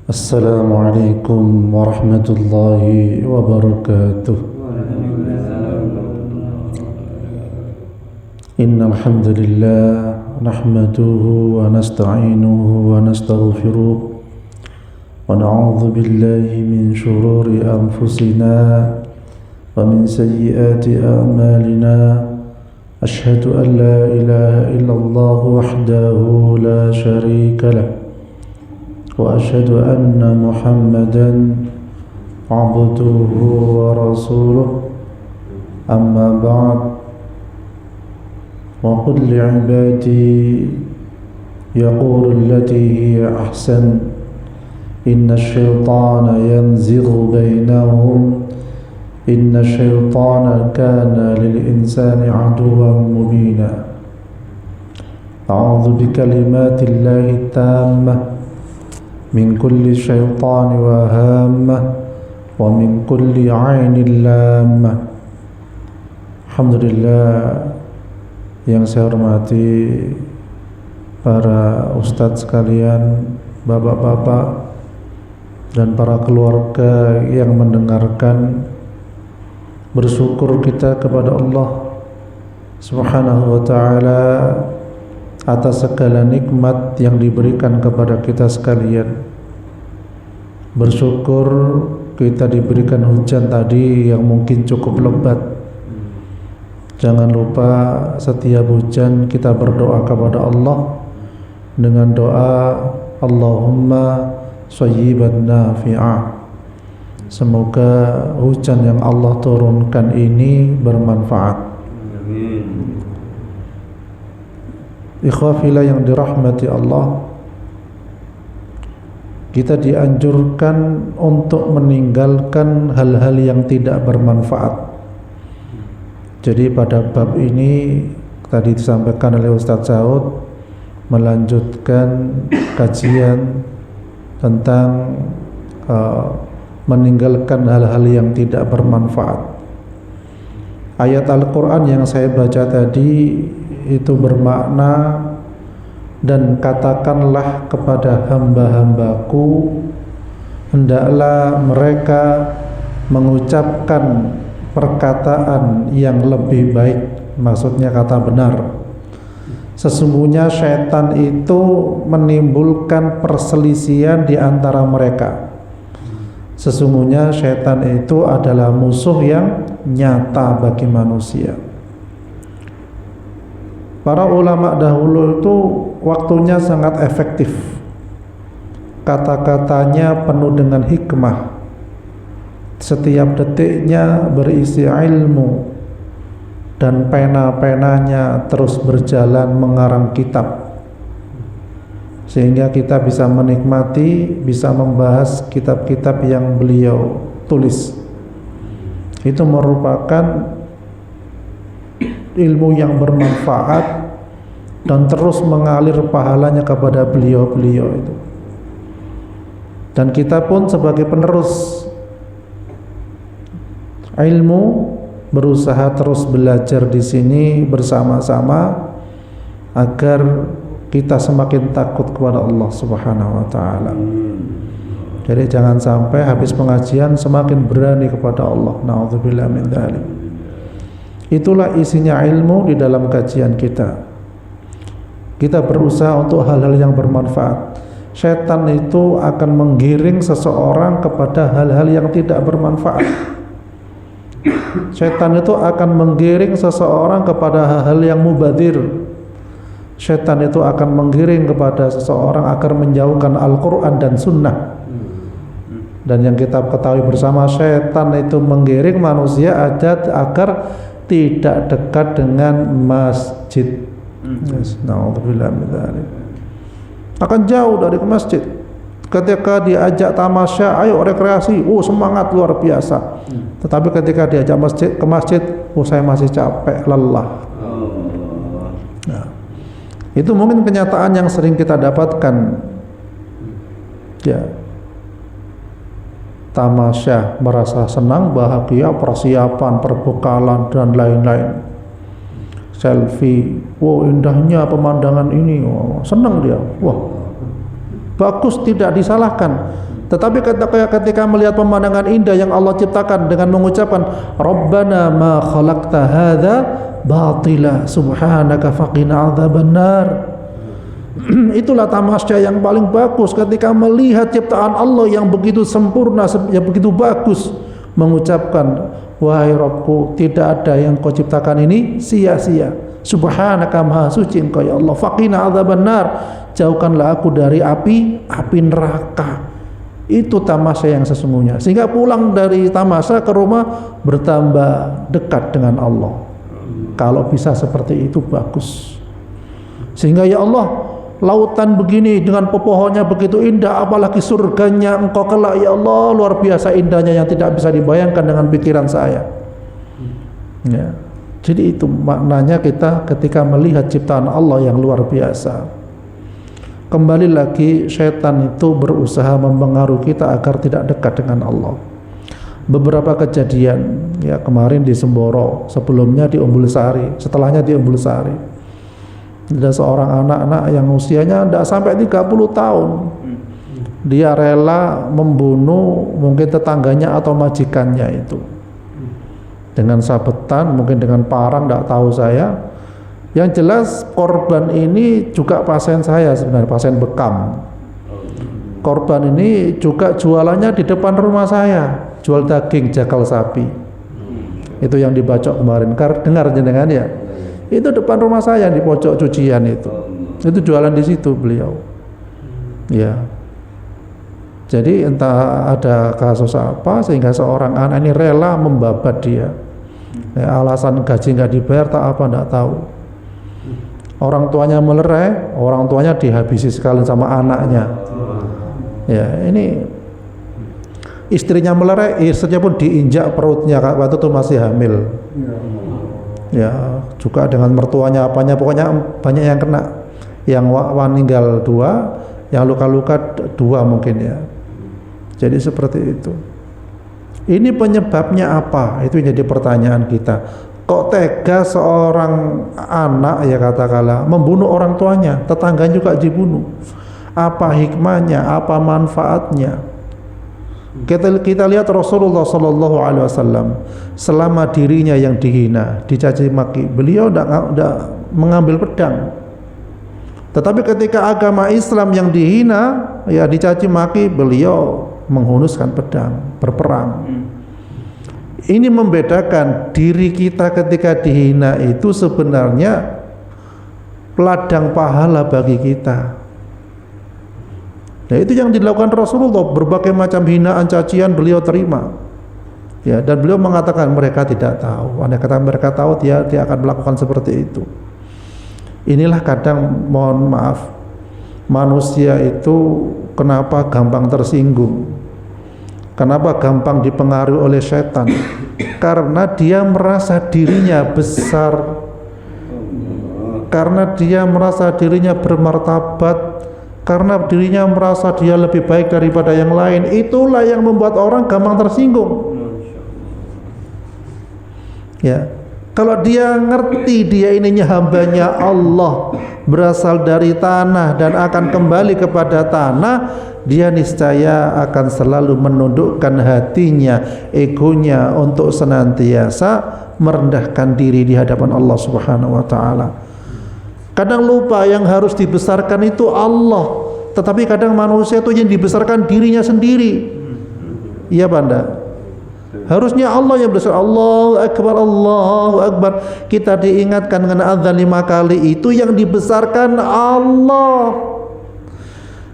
السلام عليكم ورحمة الله وبركاته. إن الحمد لله نحمده ونستعينه ونستغفره ونعوذ بالله من شرور أنفسنا ومن سيئات أعمالنا. أشهد أن لا إله إلا الله وحده لا شريك له وأشهد أن محمدا عبده ورسوله. أما بعد، وقل لعبادي يقول التي هي أحسن إن الشيطان ينزغ بينهم إن الشيطان كان للإنسان عدوا مبينا. أعوذ بكلمات الله التامة من كل شيطان وهامة ومن كل عين لامة. Alhamdulillah, yang saya hormati para ustadz sekalian, bapak-bapak dan para keluarga yang mendengarkan. Bersyukur kita kepada Allah Subhanahu wa ta'ala atas segala nikmat yang diberikan kepada kita sekalian. Bersyukur kita diberikan hujan tadi yang mungkin cukup lebat. Jangan lupa setiap hujan kita berdoa kepada Allah dengan doa Allahumma shayyiban nafi'ah. Semoga hujan yang Allah turunkan ini bermanfaat. Amin. Ikhwafillah yang dirahmati Allah, kita dianjurkan untuk meninggalkan hal-hal yang tidak bermanfaat. Jadi pada bab ini tadi disampaikan oleh Ustadz Saud, melanjutkan kajian tentang meninggalkan hal-hal yang tidak bermanfaat. Ayat Al-Quran yang saya baca tadi itu bermakna, dan katakanlah kepada hamba-hambaku, hendaklah mereka mengucapkan perkataan yang lebih baik, maksudnya kata benar. Sesungguhnya syaitan itu menimbulkan perselisihan di antara mereka. Sesungguhnya syaitan itu adalah musuh yang nyata bagi manusia. Para ulama dahulu itu waktunya sangat efektif. Kata-katanya penuh dengan hikmah. Setiap detiknya berisi ilmu, dan pena-penanya terus berjalan mengarang kitab, sehingga kita bisa menikmati, bisa membahas kitab-kitab yang beliau tulis. Itu merupakan ilmu yang bermanfaat dan terus mengalir pahalanya kepada beliau-beliau itu. Dan kita pun sebagai penerus ilmu berusaha terus belajar di sini bersama-sama agar kita semakin takut kepada Allah Subhanahu wa ta'ala. Jadi jangan sampai habis pengajian semakin berani kepada Allah. Na'udzubillah min dzalik. Itulah isinya ilmu di dalam kajian kita. Kita berusaha untuk hal-hal yang bermanfaat. Syaitan itu akan menggiring seseorang kepada hal-hal yang tidak bermanfaat. Syaitan itu akan menggiring seseorang kepada hal-hal yang mubadir. Syaitan itu akan menggiring kepada seseorang agar menjauhkan Al-Quran dan Sunnah. Dan yang kita ketahui bersama, syaitan itu menggiring manusia agar tidak dekat dengan masjid. Na'udzubillah min dzalik. Akan jauh dari masjid. Ketika diajak tamasya, ayo rekreasi, semangat luar biasa. Tetapi ketika diajak ke masjid, saya masih capek, lelah. Nah, itu mungkin kenyataan yang sering kita dapatkan. Ya, tamasya, merasa senang, bahagia, persiapan, perbekalan dan lain-lain. Selfie, indahnya pemandangan ini, senang dia. Bagus, tidak disalahkan. Tetapi ketika melihat pemandangan indah yang Allah ciptakan dengan mengucapkan Rabbana ma khalaqta hadza batila subhanaka faqina adzabannar, itulah tamasya yang paling bagus ketika melihat ciptaan Allah yang begitu sempurna, yang begitu bagus, mengucapkan wahai Rabbku, tidak ada yang kau ciptakan ini sia-sia. Subhanaka maha suci engkau ya Allah, faqina adzabannar, jauhkanlah aku dari api neraka. Itu tamasya yang sesungguhnya. Sehingga pulang dari tamasya ke rumah bertambah dekat dengan Allah. Kalau bisa seperti itu bagus. Sehingga ya Allah, lautan begini dengan pepohonnya begitu indah, apalagi surganya engkau kelak ya Allah, luar biasa indahnya yang tidak bisa dibayangkan dengan pikiran saya. Ya. Jadi itu maknanya kita ketika melihat ciptaan Allah yang luar biasa. Kembali lagi, syaitan itu berusaha mempengaruhi kita agar tidak dekat dengan Allah. Beberapa kejadian, ya kemarin di Semboro, sebelumnya di Umbul Sari, setelahnya di Umbul Sari. Ada seorang anak-anak yang usianya tidak sampai 30 tahun. Dia rela membunuh mungkin tetangganya atau majikannya itu. Dengan sabetan, mungkin dengan parang, tidak tahu saya. Yang jelas korban ini juga pasien saya sebenarnya, pasien bekam. Korban ini juga jualannya di depan rumah saya, jual daging jakal sapi. Itu yang dibacok kemarin, dengar jenengan ya? Itu depan rumah saya di pojok cucian itu jualan di situ beliau. Ya. Jadi entah ada kasus apa sehingga seorang anak ini rela membabat dia. Ya, alasan gaji nggak dibayar tak apa nggak tahu. Orang tuanya melerai, orang tuanya dihabisi sekali sama anaknya. Ya, ini istrinya melerai, istrinya pun diinjak perutnya waktu itu masih hamil. Ya, juga dengan mertuanya apanya, pokoknya banyak yang kena. Yang meninggal 2, yang luka-luka 2 mungkin ya. Jadi seperti itu. Ini penyebabnya apa? Itu jadi pertanyaan kita. Kok tega seorang anak ya katakanlah membunuh orang tuanya, tetangganya juga dibunuh. Apa hikmahnya? Apa manfaatnya? Kita lihat Rasulullah Sallallahu Alaihi Wasallam selama dirinya yang dihina, dicaci maki, beliau tidak mengambil pedang. Tetapi ketika agama Islam yang dihina, ya dicaci maki, beliau menghunuskan pedang, berperang. Ini membedakan diri kita ketika dihina itu sebenarnya ladang pahala bagi kita. Nah, itu yang dilakukan Rasulullah, berbagai macam hinaan, cacian beliau terima. Ya, dan beliau mengatakan mereka tidak tahu. Andai kata mereka tahu, dia akan melakukan seperti itu. Inilah kadang, mohon maaf, manusia itu kenapa gampang tersinggung. Kenapa gampang dipengaruhi oleh setan? Karena dia merasa dirinya besar, karena dia merasa dirinya bermartabat, karena dirinya merasa dia lebih baik daripada yang lain. Itulah yang membuat orang gampang tersinggung. Ya, kalau dia ngerti dia ininya hambanya Allah, berasal dari tanah dan akan kembali kepada tanah, dia niscaya akan selalu menundukkan hatinya, egonya untuk senantiasa merendahkan diri di hadapan Allah Subhanahu wa taala. Kadang lupa yang harus dibesarkan itu Allah, tetapi kadang manusia itu yang dibesarkan dirinya sendiri. Iya Banda? Harusnya Allah yang besar. Allahu Akbar, Allahu Akbar. Kita diingatkan dengan azan 5 kali, itu yang dibesarkan Allah.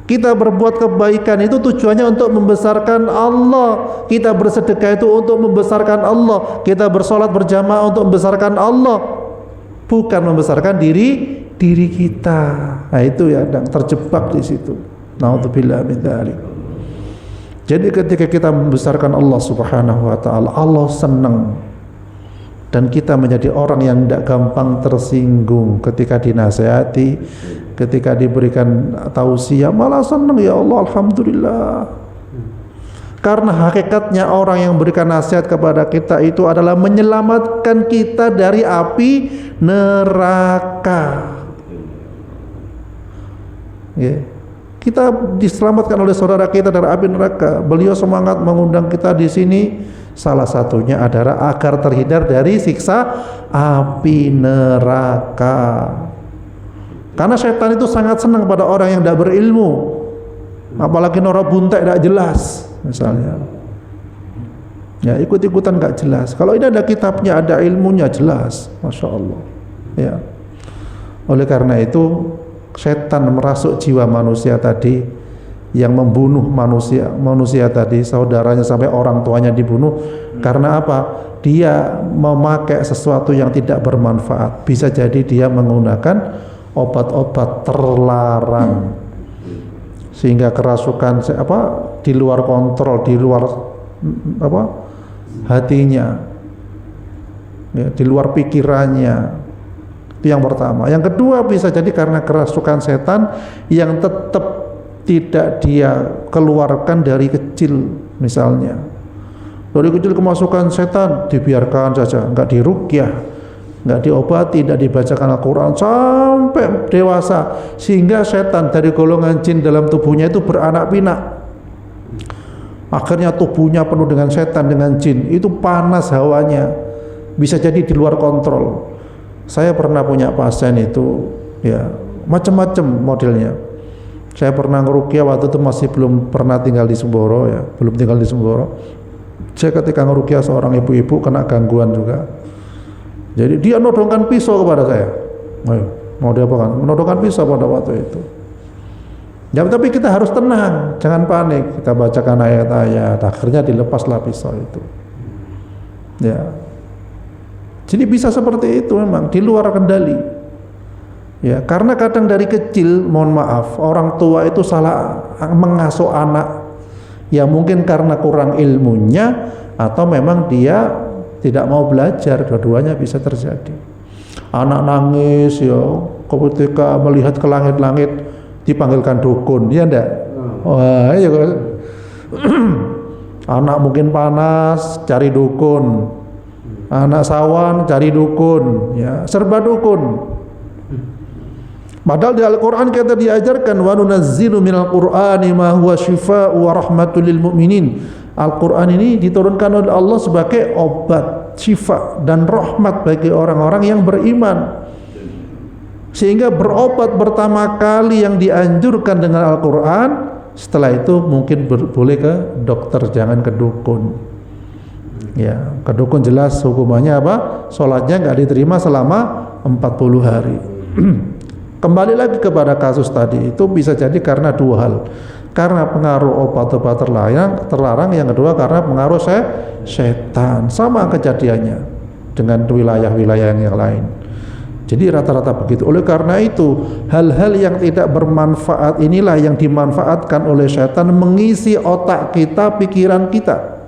Kita berbuat kebaikan itu tujuannya untuk membesarkan Allah. Kita bersedekah itu untuk membesarkan Allah. Kita bersolat berjamaah untuk membesarkan Allah, bukan membesarkan diri kita. Nah itu ya, terjebak di situ. Naudzubillah min dzalik. Jadi ketika kita membesarkan Allah Subhanahu wa taala, Allah senang. Dan kita menjadi orang yang tidak gampang tersinggung ketika dinasihati, ketika diberikan tausiah, malah senang, ya Allah, alhamdulillah. Karena hakikatnya orang yang berikan nasihat kepada kita itu adalah menyelamatkan kita dari api neraka. Yeah. Kita diselamatkan oleh saudara kita dari api neraka. Beliau semangat mengundang kita di sini. Salah satunya adalah agar terhindar dari siksa api neraka. Karena setan itu sangat senang pada orang yang tidak berilmu, apalagi orang buntek tidak jelas, misalnya. Ya ikut-ikutan nggak jelas. Kalau ini ada kitabnya, ada ilmunya jelas, masya Allah. Ya. Oleh karena itu setan merasuk jiwa manusia tadi, yang membunuh manusia tadi, saudaranya sampai orang tuanya dibunuh. Karena apa? Dia memakai sesuatu yang tidak bermanfaat. Bisa jadi dia menggunakan obat-obat terlarang, sehingga kerasukan di luar kontrol, di luar hatinya, ya, di luar pikirannya. Itu yang pertama. Yang kedua, bisa jadi karena kerasukan setan yang tetap tidak dia keluarkan dari kecil. Misalnya dari kecil kemasukan setan, dibiarkan saja, nggak diruqyah, nggak diobati, tidak dibacakan Al-Quran sampai dewasa, sehingga setan dari golongan jin dalam tubuhnya itu beranak pinak. Akhirnya tubuhnya penuh dengan setan, dengan jin. Itu panas hawanya, bisa jadi di luar kontrol. Saya pernah punya pasien itu, ya macam-macam modelnya. Saya pernah ngeruqyah waktu itu masih belum pernah tinggal di Semboro, ya, belum tinggal di Semboro. Saya ketika ngeruqyah seorang ibu-ibu kena gangguan juga. Jadi dia nodongkan pisau kepada saya. Ayo, mau diapakan? Menodongkan pisau pada waktu itu. Ya, tapi kita harus tenang, jangan panik. Kita bacakan ayat-ayat, akhirnya dilepaslah pisau itu. Ya. Jadi bisa seperti itu memang, di luar kendali. Ya, karena kadang dari kecil, mohon maaf, orang tua itu salah mengasuh anak. Ya mungkin karena kurang ilmunya, atau memang dia tidak mau belajar, dua-duanya bisa terjadi. Anak nangis, ya, ketika melihat ke langit-langit dipanggilkan dukun, ya enggak? Wah, ya. Anak mungkin panas, cari dukun. Anak sawan cari dukun, ya, serba dukun. Padahal di Al-Quran kita diajarkan wa nunazzilu minal qur'ani ma huwa shifaa'u wa rahmatul lil mu'minin. Al-Quran ini diturunkan oleh Allah sebagai obat, syifa dan rahmat bagi orang-orang yang beriman. Sehingga berobat pertama kali yang dianjurkan dengan Al-Quran, setelah itu mungkin boleh ke dokter, jangan ke dukun. Ya, ke dukun jelas hukumannya apa? Sholatnya nggak diterima selama 40 hari. Kembali lagi kepada kasus tadi, itu bisa jadi karena dua hal. Karena pengaruh obat-obat terlarang, yang kedua karena pengaruh setan. Sama kejadiannya dengan wilayah-wilayah yang lain. Jadi rata-rata begitu. Oleh karena itu, hal-hal yang tidak bermanfaat inilah yang dimanfaatkan oleh setan mengisi otak kita, pikiran kita.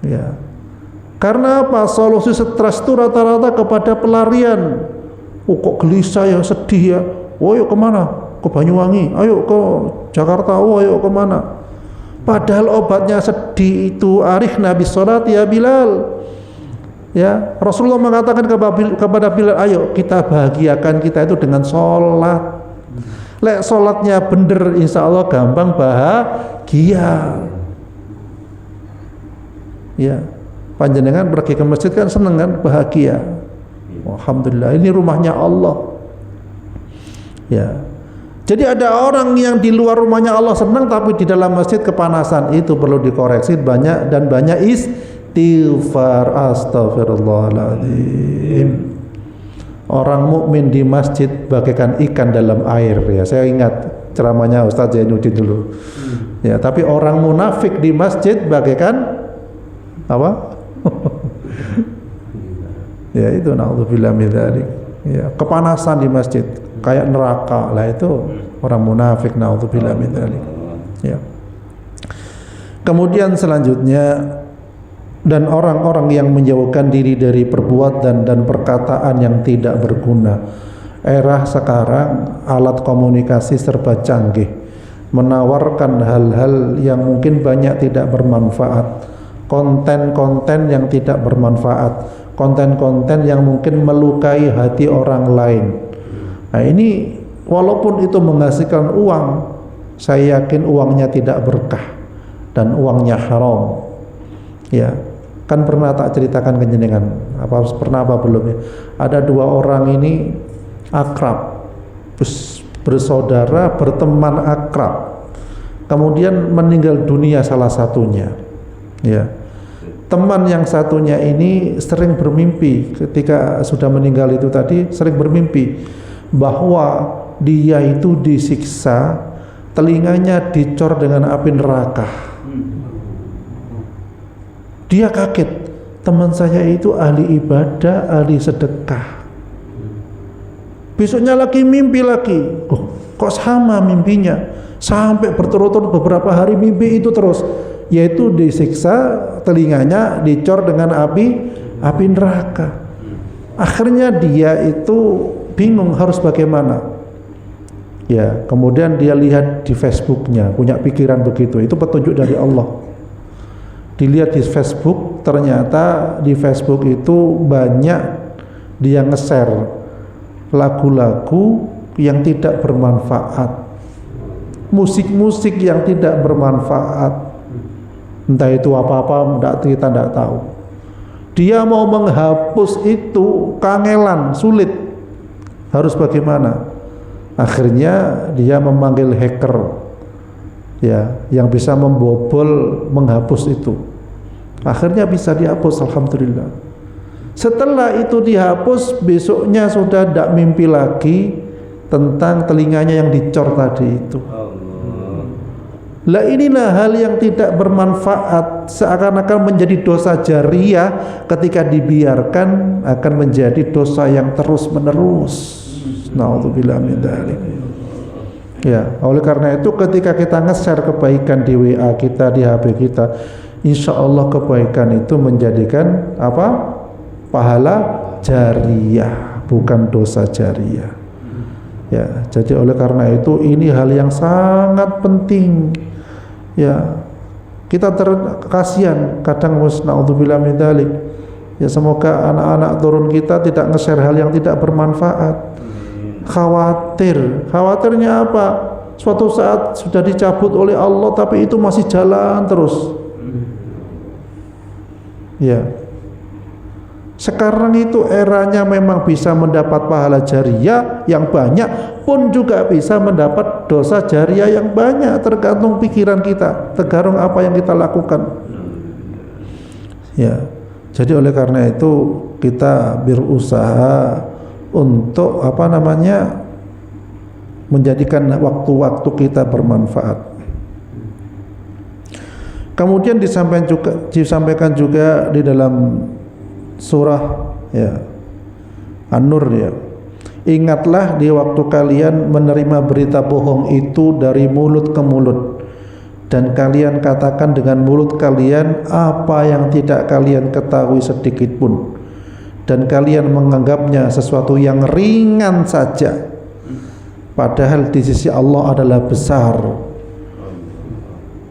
Ya. Karena apa? Solusi stres itu rata-rata kepada pelarian. Oh, kok gelisah ya, sedih ya. Oh, yuk kemana? Ke Banyuwangi. Ayo ke Jakarta. Oh, ayo kemana? Padahal obatnya sedih itu arihna bis sholat ya Bilal. Ya, Rasulullah mengatakan kepada Bilal, ayo kita bahagiakan kita itu dengan sholat. Lek sholatnya bener, insya Allah gampang bahagia. Ya, panjenengan pergi ke masjid kan seneng kan, bahagia. Alhamdulillah, ini rumahnya Allah. Ya. Jadi ada orang yang di luar rumahnya Allah senang, tapi di dalam masjid kepanasan. Itu perlu dikoreksi banyak istighfar, astagfirullahaladzim. Orang mukmin di masjid bagaikan ikan dalam air, ya. Saya ingat ceramahnya Ustaz Zainuddin dulu. Ya, tapi orang munafik di masjid bagaikan apa? Ya itu naudzubillah min dzalik. Ya, kepanasan di masjid kayak neraka. Lah itu orang munafik, naudzubillah min dzalik. Ya. Kemudian selanjutnya, dan orang-orang yang menjauhkan diri dari perbuatan dan perkataan yang tidak berguna. Era sekarang alat komunikasi serba canggih, menawarkan hal-hal yang mungkin banyak tidak bermanfaat. Konten-konten yang tidak bermanfaat, konten-konten yang mungkin melukai hati orang lain. Nah ini walaupun itu menghasilkan uang, saya yakin uangnya tidak berkah dan uangnya haram. Ya, kan pernah tak ceritakan ke jenengan, pernah apa belum ya? Ada dua orang ini akrab, bersaudara, berteman akrab. Kemudian meninggal dunia salah satunya. Ya. Teman yang satunya ini sering bermimpi ketika sudah meninggal itu tadi, sering bermimpi bahwa dia itu disiksa, telinganya dicor dengan api neraka. Dia kaget, teman saya itu ahli ibadah, ahli sedekah. Besoknya lagi mimpi lagi, kok sama mimpinya, sampai berturut-turut beberapa hari mimpi itu terus, yaitu disiksa, telinganya dicor dengan api neraka. Akhirnya dia itu bingung harus bagaimana. Ya, kemudian dia lihat di Facebooknya, punya pikiran begitu, itu petunjuk dari Allah. Dilihat di Facebook, ternyata di Facebook itu banyak dia nge-share lagu-lagu yang tidak bermanfaat, musik-musik yang tidak bermanfaat, entah itu apa-apa, kita tidak tahu. Dia mau menghapus itu kangelan, sulit, harus bagaimana? Akhirnya dia memanggil hacker, ya, yang bisa membobol, menghapus itu. Akhirnya bisa dihapus, alhamdulillah. Setelah itu dihapus, besoknya sudah tidak mimpi lagi tentang telinganya yang dicor tadi itu. Lah inilah hal yang tidak bermanfaat, seakan-akan menjadi dosa jariyah, ketika dibiarkan akan menjadi dosa yang terus menerus. Na'udzubillah min dzalik. Ya, oleh karena itu ketika kita nge-share kebaikan di WA kita, di HP kita, insya Allah kebaikan itu menjadikan apa? Pahala jariyah, bukan dosa jariyah. Ya, jadi oleh karena itu ini hal yang sangat penting. Ya, kita kasihan kadang, na'udzubillah min dzalik. Ya, semoga anak-anak turun kita tidak nge-share hal yang tidak bermanfaat. Khawatirnya apa? Suatu saat sudah dicabut oleh Allah tapi itu masih jalan terus. Ya. Sekarang itu eranya memang bisa mendapat pahala jariyah yang banyak, pun juga bisa mendapat dosa jariyah yang banyak, tergantung pikiran kita, tergantung apa yang kita lakukan. Ya. Jadi oleh karena itu kita berusaha untuk menjadikan waktu-waktu kita bermanfaat. Kemudian disampaikan juga di dalam surah ya An-Nur ya, ingatlah di waktu kalian menerima berita bohong itu dari mulut ke mulut, dan kalian katakan dengan mulut kalian apa yang tidak kalian ketahui sedikit pun, dan kalian menganggapnya sesuatu yang ringan saja, padahal di sisi Allah adalah besar.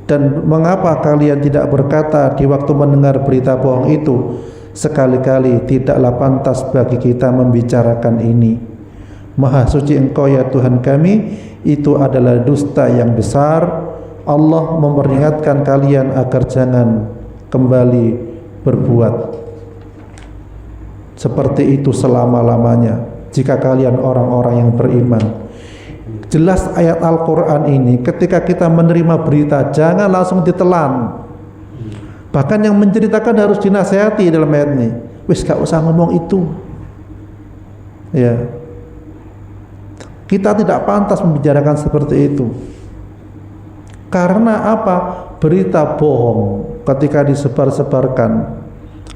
Dan mengapa kalian tidak berkata di waktu mendengar berita bohong itu, sekali-kali tidaklah pantas bagi kita membicarakan ini. Maha suci Engkau ya Tuhan kami, itu adalah dusta yang besar. Allah memperingatkan kalian agar jangan kembali berbuat seperti itu selama-lamanya jika kalian orang-orang yang beriman. Jelas ayat Al-Quran ini ketika kita menerima berita jangan langsung ditelan. Bahkan yang menceritakan harus dinasihati dalam ayat ini. Wis gak usah ngomong itu. Ya. Kita tidak pantas membicarakan seperti itu. Karena apa? Berita bohong ketika disebar-sebarkan,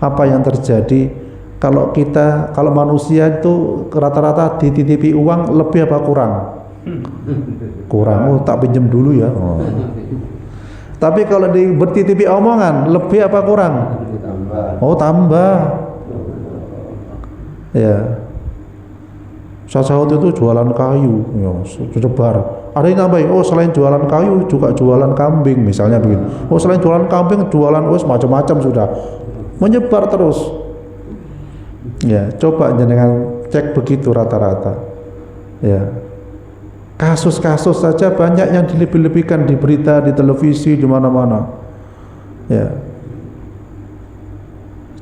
apa yang terjadi? Kalau manusia itu rata-rata dititipi uang lebih apa kurang? Kurang, tak pinjam dulu ya. Tapi kalau bertitipi omongan lebih apa kurang? Tambah. Ya. Sahut itu jualan kayu, ya, sebar. Ada yang nambahin, selain jualan kayu juga jualan kambing misalnya begitu. Selain jualan kambing jualan macam-macam sudah. Menyebar terus. Ya, coba jangan cek begitu rata-rata. Ya. Kasus-kasus saja banyak yang dilebih-lebihkan di berita, di televisi, di mana-mana. Ya.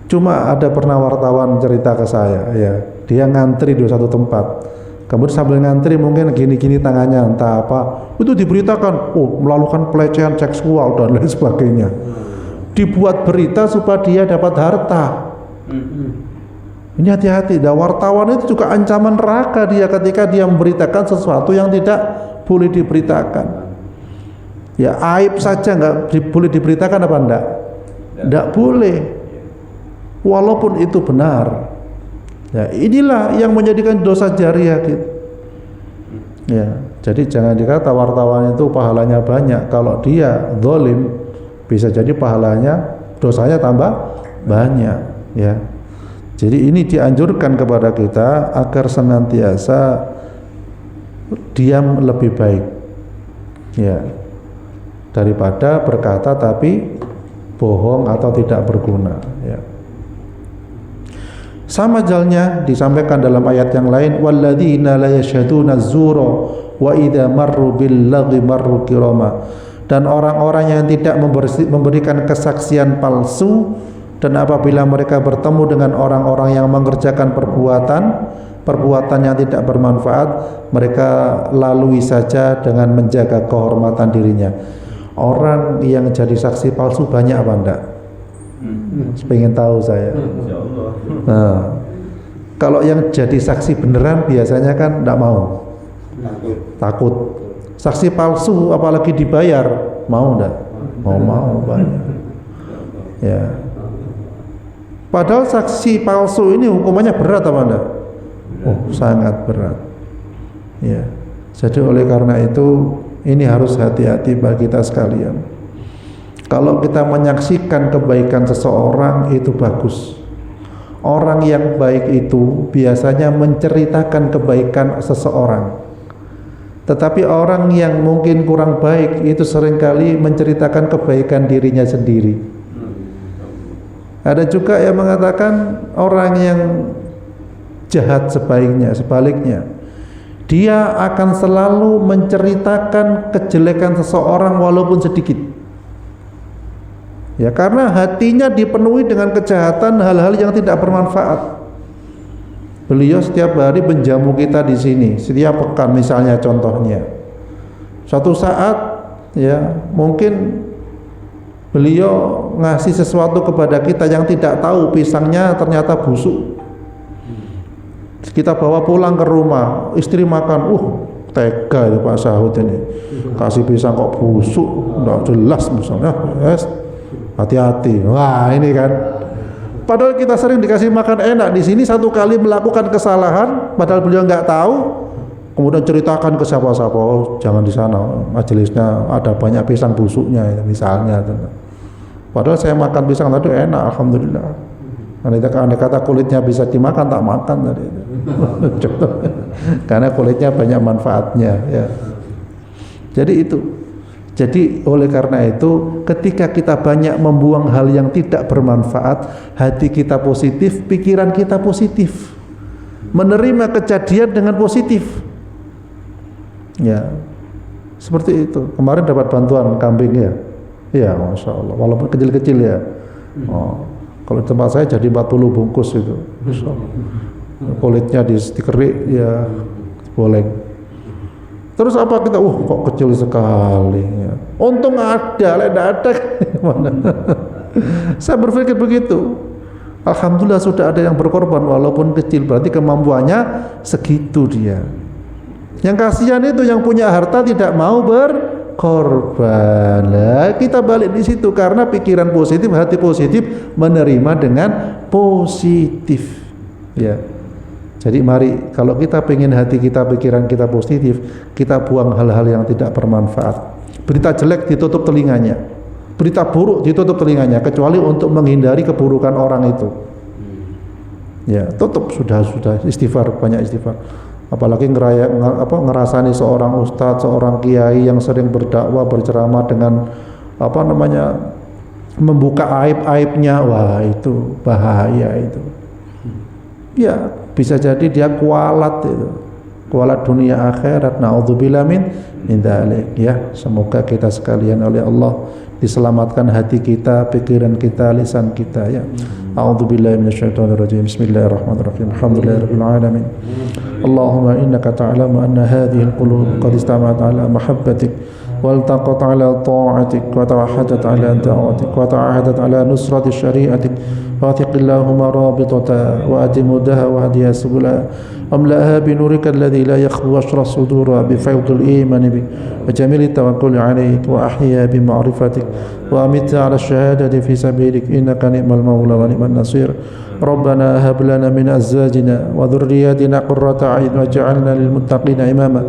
Cuma ada pernah wartawan cerita ke saya, ya, dia ngantri di satu tempat. Kemudian sambil ngantri mungkin gini-gini tangannya entah apa, itu diberitakan, melakukan pelecehan seksual dan lain sebagainya. Dibuat berita supaya dia dapat harta. Ini hati-hati, dan wartawan itu juga ancaman neraka dia ketika dia memberitakan sesuatu yang tidak boleh diberitakan. Ya, aib saja nggak boleh diberitakan apa enggak? Enggak boleh, walaupun itu benar. Ya, inilah yang menjadikan dosa jariah gitu. Ya, jadi jangan dikata wartawan itu pahalanya banyak. Kalau dia zalim, bisa jadi pahalanya, dosanya tambah banyak. Ya. Jadi ini dianjurkan kepada kita agar senantiasa diam lebih baik, ya, daripada berkata tapi bohong atau tidak berguna. Ya. Sama halnya disampaikan dalam ayat yang lain, walladzina la yashhaduna az-zura wa idza marru bil laghi marru kirama. Dan orang-orang yang tidak memberikan kesaksian palsu, dan apabila mereka bertemu dengan orang-orang yang mengerjakan perbuatan yang tidak bermanfaat, mereka lalui saja dengan menjaga kehormatan dirinya. Orang yang jadi saksi palsu banyak apa enggak? Pengen tahu saya. Nah, kalau yang jadi saksi beneran biasanya kan enggak mau, takut. Saksi palsu apalagi dibayar, mau enggak? Mau banyak. Ya. Padahal saksi palsu ini hukumannya berat apa enggak? Sangat berat. Ya. Jadi oleh karena itu ini harus hati-hati bagi kita sekalian. Kalau kita menyaksikan kebaikan seseorang itu bagus. Orang yang baik itu biasanya menceritakan kebaikan seseorang. Tetapi orang yang mungkin kurang baik itu seringkali menceritakan kebaikan dirinya sendiri. Ada juga yang mengatakan orang yang jahat sebaliknya. Dia akan selalu menceritakan kejelekan seseorang walaupun sedikit. Ya, karena hatinya dipenuhi dengan kejahatan, hal-hal yang tidak bermanfaat. Beliau setiap hari menjamu kita di sini, setiap pekan misalnya contohnya. Suatu saat ya, mungkin beliau ngasih sesuatu kepada kita yang tidak tahu pisangnya ternyata busuk. Kita bawa pulang ke rumah, istri makan, tega itu Pak Sahud ini, kasih pisang kok busuk, enggak jelas misalnya. Yes, hati-hati. Wah ini kan, padahal kita sering dikasih makan enak. Di sini satu kali melakukan kesalahan, padahal beliau nggak tahu, kemudian ceritakan ke siapa-siapa, jangan di sana, majelisnya ada banyak pisang busuknya misalnya. Padahal saya makan pisang tadi enak, alhamdulillah. Andai kata kulitnya bisa dimakan, tak makan tadi. Karena kulitnya banyak manfaatnya. Ya. Jadi itu. Jadi oleh karena itu, ketika kita banyak membuang hal yang tidak bermanfaat, hati kita positif, pikiran kita positif, menerima kejadian dengan positif. Ya, seperti itu. Kemarin dapat bantuan kambing ya. Ya, masya Allah. Walaupun kecil-kecil ya. Kalau tempat saya jadi 40 bungkus itu. Masya Allah. Kulitnya dikerik ya, boleh. Terus apa kita? Kok kecil sekali. Ya. Untung ada, tidak ada. Saya berpikir begitu. Alhamdulillah sudah ada yang berkorban walaupun kecil. Berarti kemampuannya segitu dia. Yang kasihan itu yang punya harta tidak mau berkorban. Nah, kita balik di situ karena pikiran positif, hati positif, menerima dengan positif. Ya. Jadi mari kalau kita pengen hati kita, pikiran kita positif, kita buang hal-hal yang tidak bermanfaat. Berita jelek ditutup telinganya, berita buruk ditutup telinganya, kecuali untuk menghindari keburukan orang itu. Ya, tutup sudah istighfar, banyak istighfar. Apalagi ngerasani seorang ustadz, seorang kiai yang sering berdakwah, berceramah dengan membuka aib-aibnya, wah itu bahaya itu. Ya, bisa jadi dia kualat itu. kuala dunia akhirat. Naudzubillah min dzalik ya. Semoga kita sekalian oleh Allah diselamatkan hati kita, pikiran kita, lisan kita ya. A'udzubillahi minasyaitonirrajim. Bismillahirrahmanirrahim. Alhamdulillahirabbil alamin. Allahumma innaka ta'lamu anna hadhihi al-qulub qad istama'at ala mahabbatik والتقت على طاعتك وتوحدت على دعوتك وتعاهدت على نصرة شريعتك واثق اللهم رابطتها وأدم دها وهديها سبلها واملأها بنورك الذي لا يخفو واشرح صدورها بفيض الإيمان بك وجميل التوكل عليك وأحيها بمعرفتك وأمتها على الشهادة في سبيلك إنك نعم المولى ونعم النصير ربنا هب لنا من أزواجنا وذرياتنا قرة أعين واجعلنا للمتقين إماما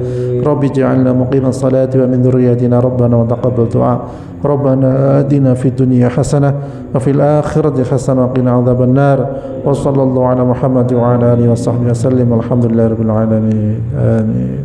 رب اجعلنا مقيم الصلاة ومن ذرياتنا ربنا وتقبل دعاء ربنا آتنا في الدنيا حسنة وفي الآخرة حسنة وقنا عذاب النار وصلى الله على محمد وعلى آله وصحبه وسلم والحمد لله رب العالمين آمين.